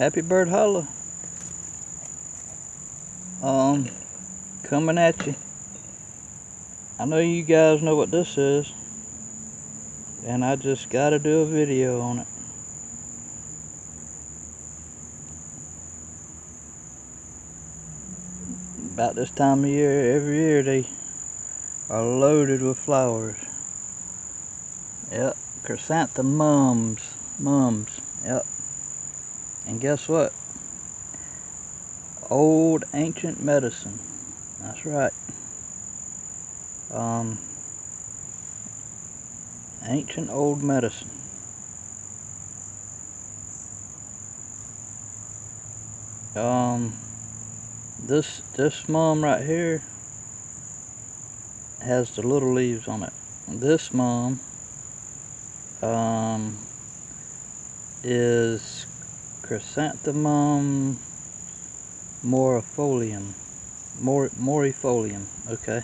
Happy Bird Holla. Coming at you. I know you guys know what this is, and I just gotta do a video on it. About this time of year, every year they are loaded with flowers. Yep, chrysanthemums, yep. And guess what? Old ancient medicine. That's right. Ancient old medicine. This mum right here has the little leaves on it. This mum is Chrysanthemum morifolium. Morifolium, okay.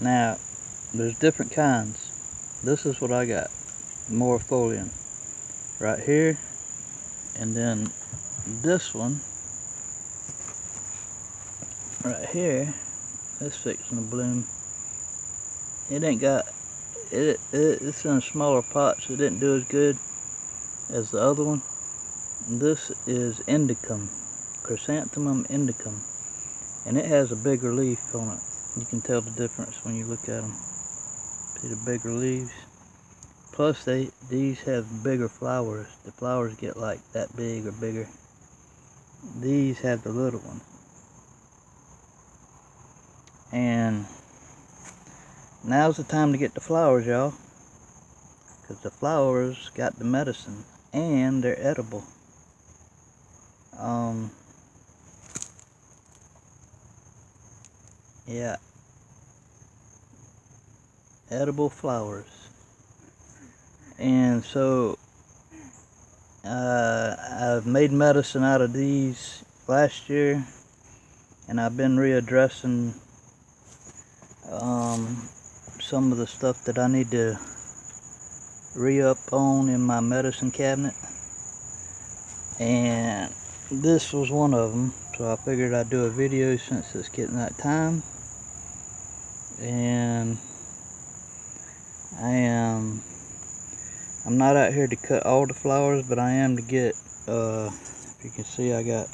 Now there's different kinds. This is what I got. Morifolium right here, and then this one right here, this fixing to bloom. It ain't got it's in a smaller pot, so it didn't do as good as the other one. This is indicum, Chrysanthemum indicum, and it has a bigger leaf on it. You can tell the difference when you look at them. See the bigger leaves? Plus these have bigger flowers. The flowers get like that big or bigger. These have the little one. And now's the time to get the flowers, y'all, because the flowers got the medicine and they're edible. Yeah, edible flowers. And so I've made medicine out of these last year, and I've been readdressing some of the stuff that I need to re-up on in my medicine cabinet, and this was one of them. So I figured I'd do a video since it's getting that time. And I'm not out here to cut all the flowers, but I am to get, if you can see, I got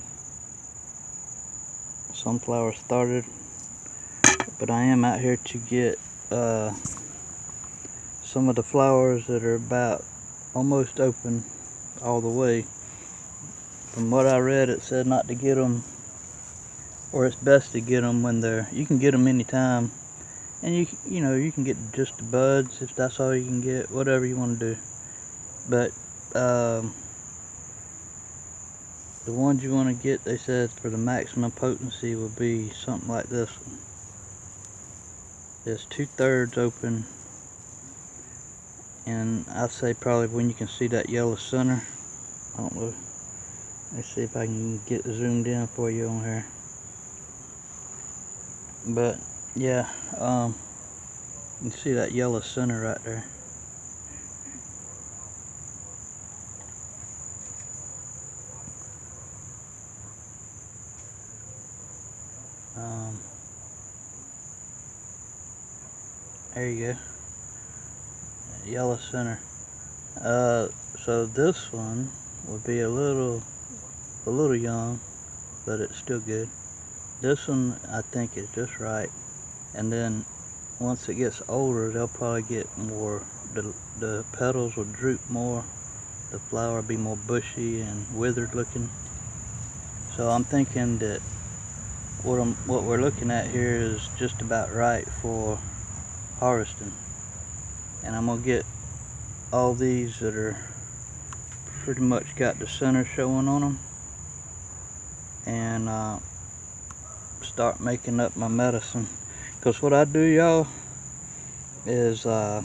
some flowers started, but I am out here to get some of the flowers that are about almost open all the way. From what I read, it said not to get them, or it's best to get them when you can get them anytime, and you know you can get just the buds if that's all you can get, whatever you want to do. But the ones you want to get, they said for the maximum potency will be something like this one. It's 2/3 open, and I'd say probably when you can see that yellow center. I don't know. Let's see if I can get zoomed in for you on here. But yeah, you can see that yellow center right there. There you go. Yellow center. So this one would be a little young, but it's still good. This one I think is just right, and then once it gets older, they'll probably get more. The petals will droop more. The flower will be more bushy and withered looking. So I'm thinking that what we're looking at here is just about right for harvesting, and I'm gonna get all these that are pretty much got the center showing on them, and start making up my medicine. Because what I do, y'all, is I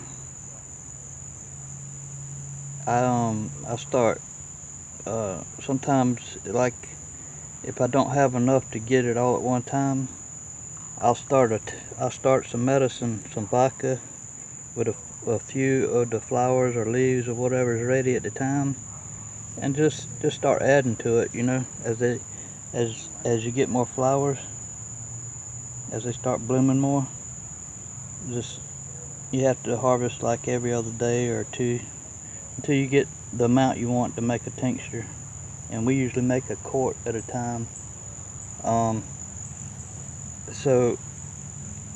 start sometimes, like if I don't have enough to get it all at one time, I'll start some medicine, some vodka, with a few of the flowers or leaves or whatever is ready at the time, and just start adding to it, you know, as you get more flowers, as they start blooming more. Just, you have to harvest like every other day or two until you get the amount you want to make a tincture. And we usually make a quart at a time. So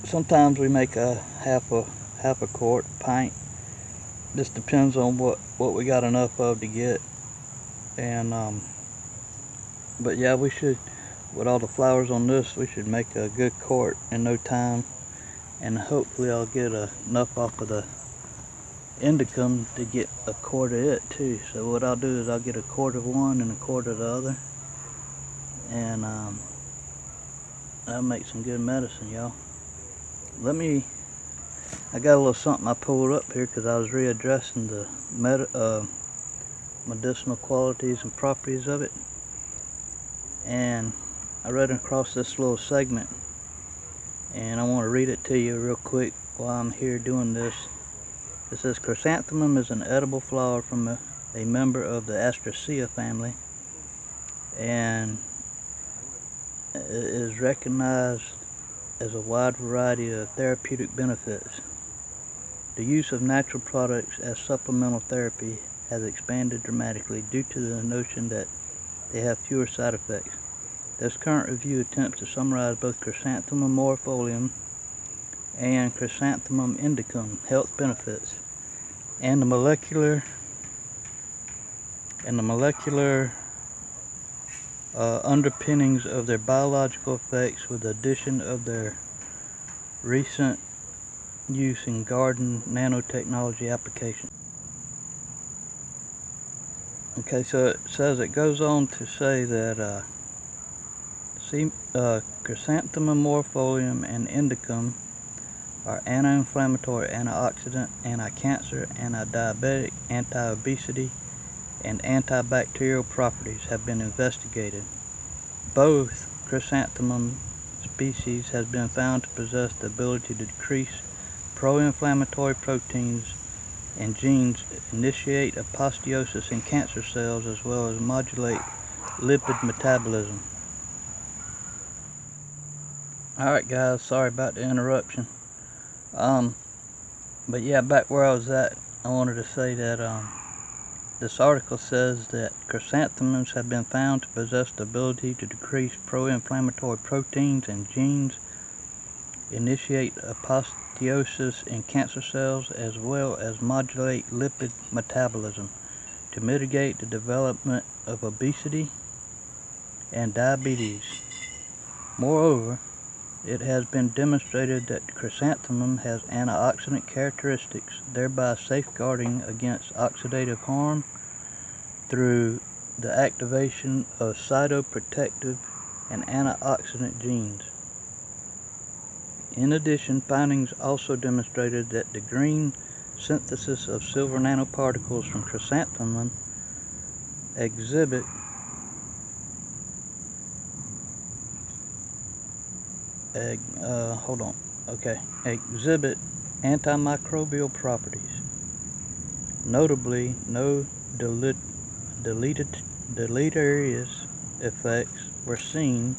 sometimes we make a half a quart, pint. Just depends on what we got enough of to get. And but yeah, we should, with all the flowers on this, we should make a good quart in no time. And hopefully I'll get enough off of the indicum to get a quart of it too. So what I'll do is I'll get a quart of one and a quart of the other, and that'll make some good medicine, y'all. I got a little something I pulled up here because I was readdressing the medicinal qualities and properties of it, and I read across this little segment, and I want to read it to you real quick while I'm here doing this. It says, Chrysanthemum is an edible flower from a member of the Astraceae family, and it is recognized as a wide variety of therapeutic benefits. The use of natural products as supplemental therapy has expanded dramatically due to the notion that they have fewer side effects. This current review attempts to summarize both Chrysanthemum morifolium and Chrysanthemum indicum health benefits and the molecular underpinnings of their biological effects, with the addition of their recent use in garden nanotechnology applications. Okay, so it says, it goes on to say that Chrysanthemum morifolium and indicum are anti-inflammatory, antioxidant, anti-cancer, anti-diabetic, anti-obesity, and antibacterial properties have been investigated. Both chrysanthemum species have been found to possess the ability to decrease pro-inflammatory proteins and genes, initiate apoptosis in cancer cells, as well as modulate lipid metabolism. Alright guys, sorry about the interruption. But yeah, back where I was at, I wanted to say that this article says that chrysanthemums have been found to possess the ability to decrease pro-inflammatory proteins and genes, initiate apoptosis in cancer cells, as well as modulate lipid metabolism to mitigate the development of obesity and diabetes. Moreover, it has been demonstrated that chrysanthemum has antioxidant characteristics, thereby safeguarding against oxidative harm through the activation of cytoprotective and antioxidant genes. In addition, findings also demonstrated that the green synthesis of silver nanoparticles from chrysanthemum exhibit antimicrobial properties. Notably, no deleterious effects were seen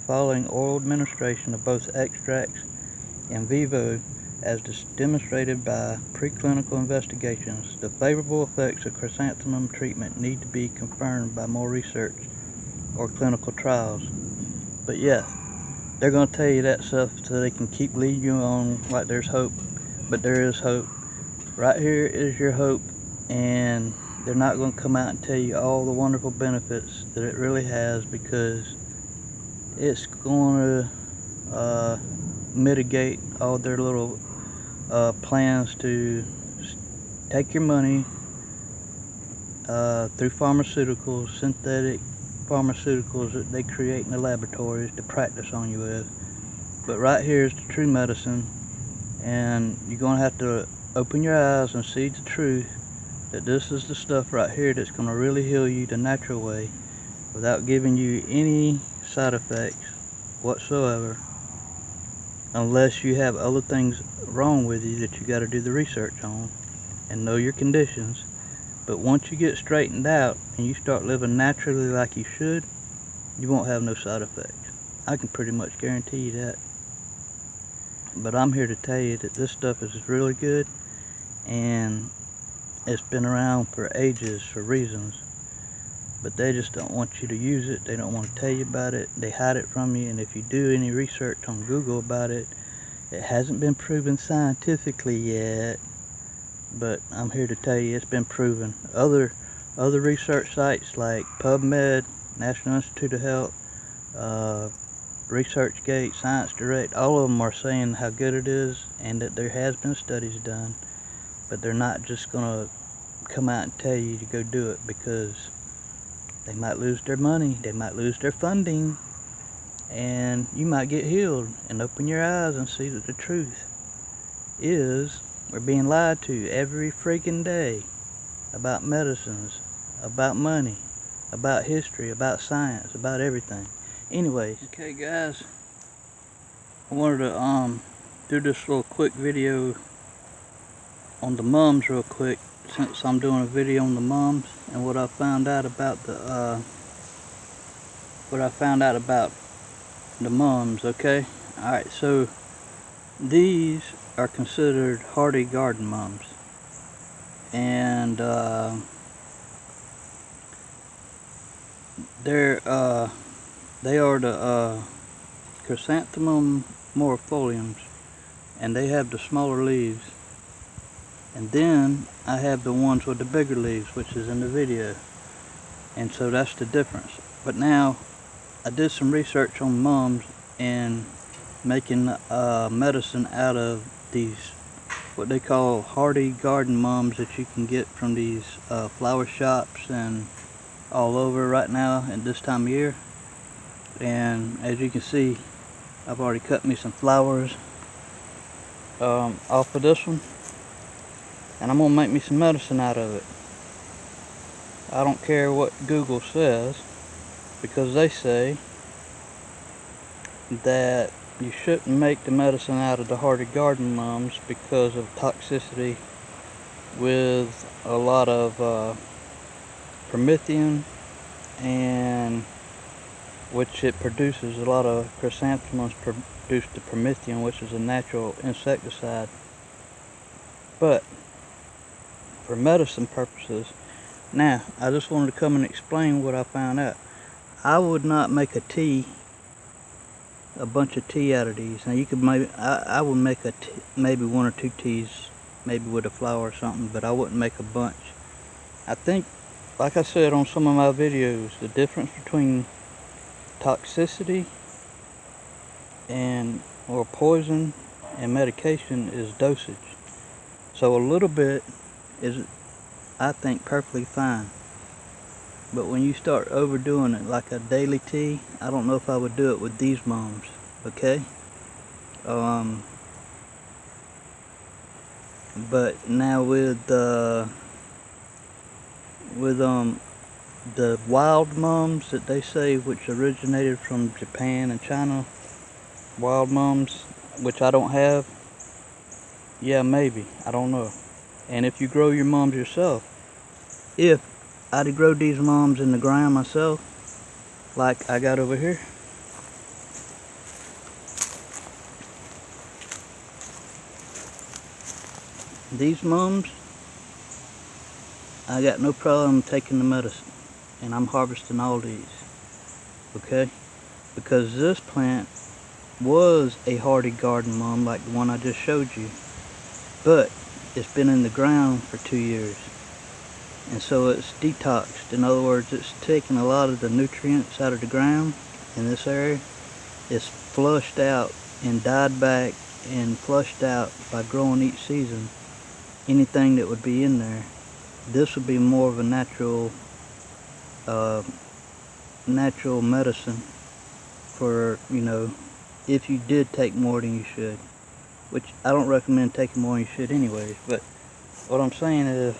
following oral administration of both extracts in vivo, as demonstrated by preclinical investigations. The favorable effects of chrysanthemum treatment need to be confirmed by more research or clinical trials. But yeah, they're going to tell you that stuff so they can keep leading you on like there's hope. But there is hope. Right here is your hope, and they're not going to come out and tell you all the wonderful benefits that it really has, because it's going to mitigate all their little plans to take your money through pharmaceuticals, synthetic pharmaceuticals that they create in the laboratories to practice on you with. But right here is the true medicine, and you're going to have to open your eyes and see the truth, that this is the stuff right here that's going to really heal you the natural way without giving you any side effects whatsoever, unless you have other things wrong with you that you got to do the research on and know your conditions. But once you get straightened out and you start living naturally like you should, you won't have no side effects. I can pretty much guarantee you that. But I'm here to tell you that this stuff is really good, and it's been around for ages for reasons. But they just don't want you to use it. They don't want to tell you about it. They hide it from you. And if you do any research on Google about it, it hasn't been proven scientifically yet. But I'm here to tell you it's been proven. Other research sites like PubMed, National Institute of Health, ResearchGate, Science Direct, all of them are saying how good it is and that there has been studies done. But they're not just going to come out and tell you to go do it, because they might lose their money, they might lose their funding, and you might get healed and open your eyes and see that the truth is we're being lied to every freaking day about medicines, about money, about history, about science, about everything. Anyways, okay guys, I wanted to do this little quick video on the mums real quick, since I'm doing a video on the mums and what I found out about the mums. Okay, all right, so these are considered hardy garden mums, and they are the Chrysanthemum morifoliums, and they have the smaller leaves. And then I have the ones with the bigger leaves, which is in the video. And so that's the difference. But now, I did some research on mums and making medicine out of these, what they call hardy garden mums, that you can get from these flower shops and all over right now at this time of year. And as you can see, I've already cut me some flowers off of this one. And I'm going to make me some medicine out of it. I don't care what Google says, because they say that you shouldn't make the medicine out of the hardy garden mums because of toxicity with a lot of promethium, and which it produces. A lot of chrysanthemums produce the promethium, which is a natural insecticide. But for medicine purposes, now I just wanted to come and explain what I found out. I would not make a bunch of tea out of these. Now you could maybe, I would make maybe 1 or 2 teas, maybe with a flower or something, but I wouldn't make a bunch. I think, like I said on some of my videos, the difference between toxicity or poison and medication is dosage. So a little bit is, I think, perfectly fine. But when you start overdoing it, like a daily tea, I don't know if I would do it with these mums. Okay? But now with the wild mums that they say, which originated from Japan and China, wild mums, which I don't have, yeah, maybe, I don't know. And if you grow your mums yourself, if I'd grow these mums in the ground myself, like I got over here, these mums, I got no problem taking the medicine, and I'm harvesting all these, okay? Because this plant was a hardy garden mum like the one I just showed you, but it's been in the ground for 2 years, and so it's detoxed. In other words, it's taken a lot of the nutrients out of the ground in this area. It's flushed out and died back and flushed out by growing each season anything that would be in there. This would be more of a natural medicine for, you know, if you did take more than you should, which I don't recommend taking more than you should anyways. But what I'm saying is,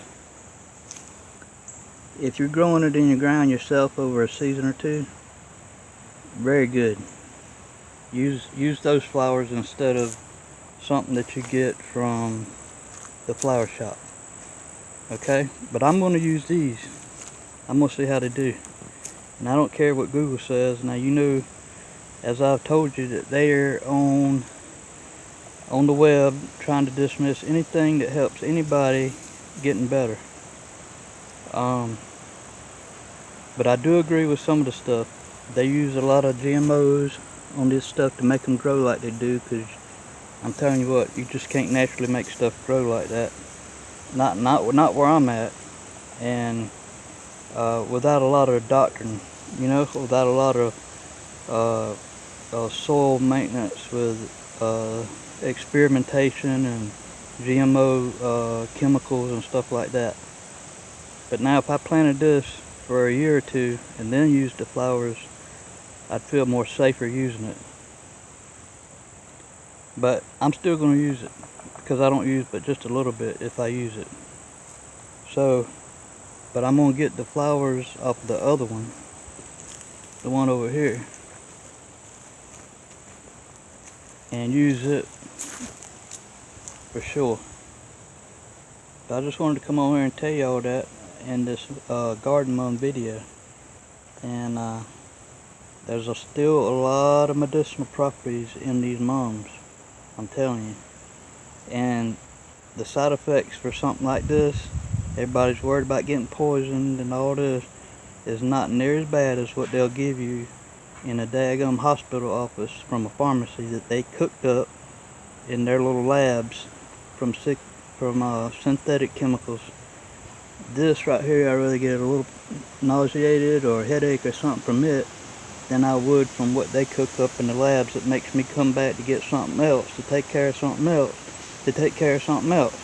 if you're growing it in your ground yourself over a season or 2, very good. Use those flowers instead of something that you get from the flower shop. Okay, but I'm going to use these. I'm going to see how they do. And I don't care what Google says. Now, you know, as I've told you, that they're on the web trying to dismiss anything that helps anybody getting better. But I do agree with some of the stuff. They use a lot of GMOs on this stuff to make them grow like they do, because I'm telling you what, you just can't naturally make stuff grow like that. Not where I'm at, and without a lot of doctrine, you know, without a lot of soil maintenance, with experimentation and GMO chemicals and stuff like that. But now if I planted this for a year or two and then used the flowers, I'd feel more safer using it. But I'm still going to use it, because I don't use but just a little bit if I use it. So, but I'm going to get the flowers off the other one, the one over here, and use it for sure. But I just wanted to come on here and tell y'all that in this garden mum video. And there's still a lot of medicinal properties in these mums, I'm telling you. And the side effects for something like this, everybody's worried about getting poisoned and all this, is not near as bad as what they'll give you in a daggum hospital office from a pharmacy that they cooked up in their little labs from synthetic chemicals. This right here, I really get a little nauseated or headache or something from it than I would from what they cook up in the labs. That makes me come back to get something else, to take care of something else, to take care of something else.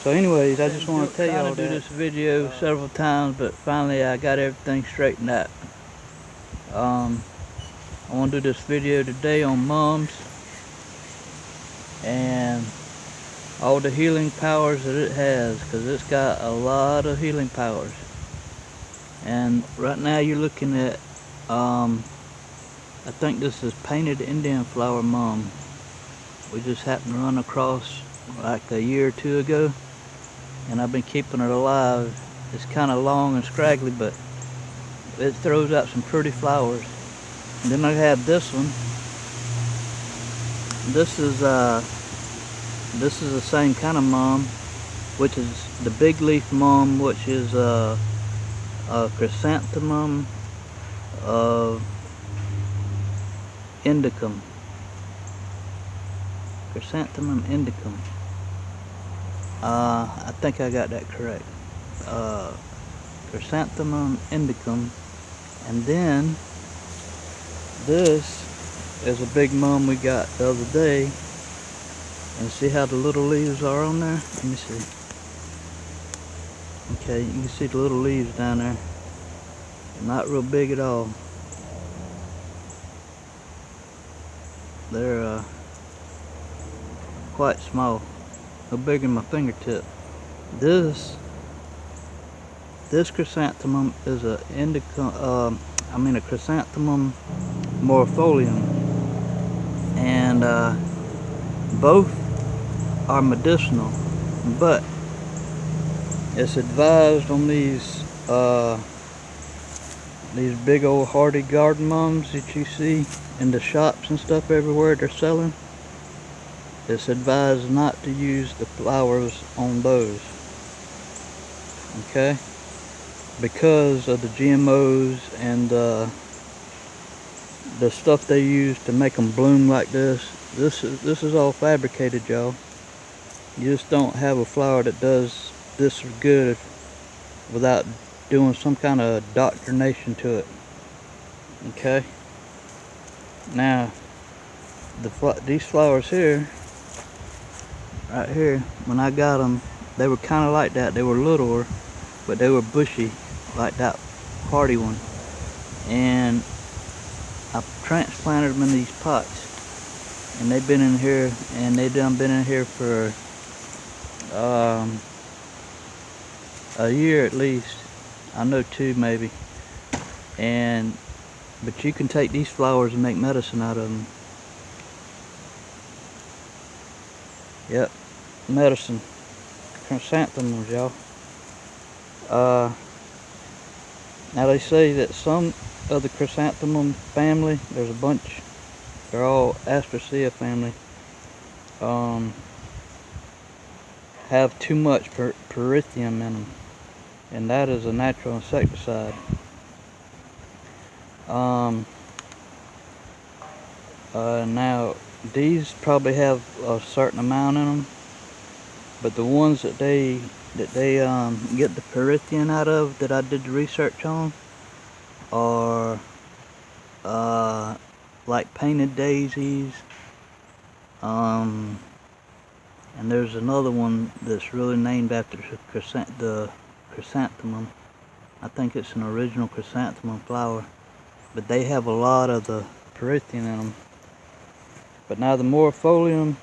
So anyways, I just want to tell y'all that. I do this video several times, but finally I got everything straightened out. I want to do this video today on mums and all the healing powers that it has, because it's got a lot of healing powers. And right now you're looking at I think this is painted Indian flower mum. We just happened to run across like a year or two ago, and I've been keeping it alive. It's kind of long and scraggly, but it throws out some pretty flowers. And then I have this one. This is the same kind of mum, which is the big leaf mum, which is a Chrysanthemum of indicum. Chrysanthemum indicum. I think I got that correct. Chrysanthemum indicum. And then this is a big mum we got the other day. And see how the little leaves are on there? Let me see. Okay, you can see the little leaves down there. They're not real big at all. They're quite small. No bigger than my fingertip. This chrysanthemum is a Chrysanthemum morifolium. And both are medicinal, but it's advised on these big old hardy garden mums that you see in the shops and stuff everywhere they're selling. It's advised not to use the flowers on those, okay, because of the GMOs and the stuff they use to make them bloom like this. This is all fabricated, y'all. You just don't have a flower that does this good without doing some kind of indoctrination to it. Okay. Now, these flowers here, right here, when I got them, they were kind of like that. They were littler, but they were bushy, like that hardy one. And I transplanted them in these pots. And they've been in here, and they done been in here for a year at least. I know 2 maybe. But you can take these flowers and make medicine out of them. Yep, medicine. Chrysanthemums, y'all. Now they say that some of the chrysanthemum family, there's a bunch, they're all Astraceae family, have too much perithium in them, and that is a natural insecticide. Now these probably have a certain amount in them, but the ones that they get the perithium out of, that I did the research on, are like painted daisies, and there's another one that's really named after the chrysanthemum. I think it's an original chrysanthemum flower, but they have a lot of the perithium in them. But now the morifolium,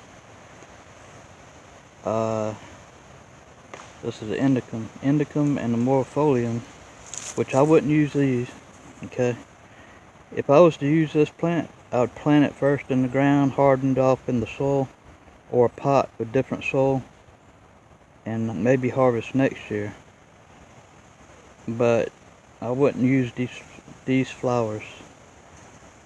this is the indicum and the morifolium, which I wouldn't use these, okay? If I was to use this plant, I would plant it first in the ground, hardened off in the soil, or a pot with different soil, and maybe harvest next year. But I wouldn't use these flowers.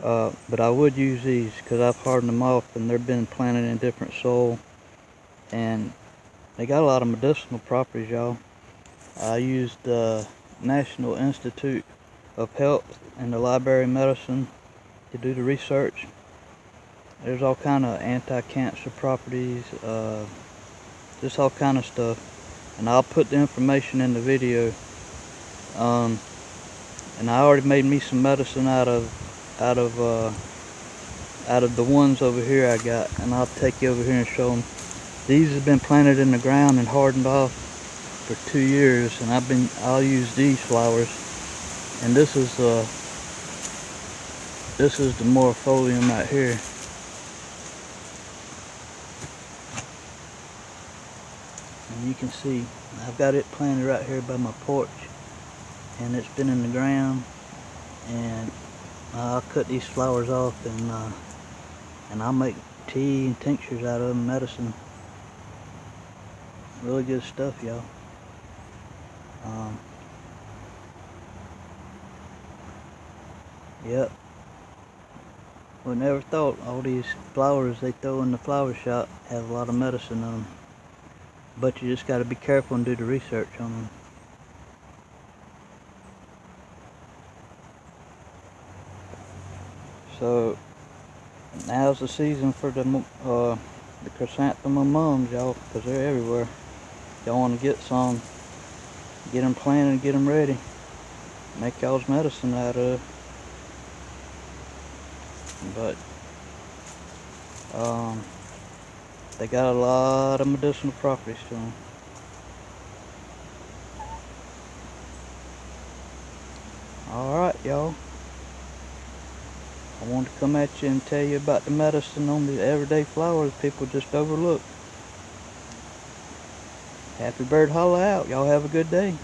But I would use these because I've hardened them off and they've been planted in different soil, and they got a lot of medicinal properties, y'all. I used the National Institute of Health and the Library of Medicine to do the research. There's all kind of anti-cancer properties, just all kind of stuff, and I'll put the information in the video. And I already made me some medicine out of the ones over here I got, and I'll take you over here and show them. These have been planted in the ground and hardened off for 2 years, and I'll use these flowers. And this is the morifolium right here. And you can see I've got it planted right here by my porch, and it's been in the ground, and I'll cut these flowers off, and I'll make tea and tinctures out of them, medicine. Really good stuff, y'all. Yep. Well, never thought all these flowers they throw in the flower shop have a lot of medicine on them. But you just got to be careful and do the research on them. So now's the season for the chrysanthemum mums, y'all, because they're everywhere. Y'all want to get some, get them planted and get them ready. Make y'all's medicine out of. But they got a lot of medicinal properties to them. Alright, y'all. I wanted to come at you and tell you about the medicine on the everyday flowers people just overlook. Happy bird holla out. Y'all have a good day.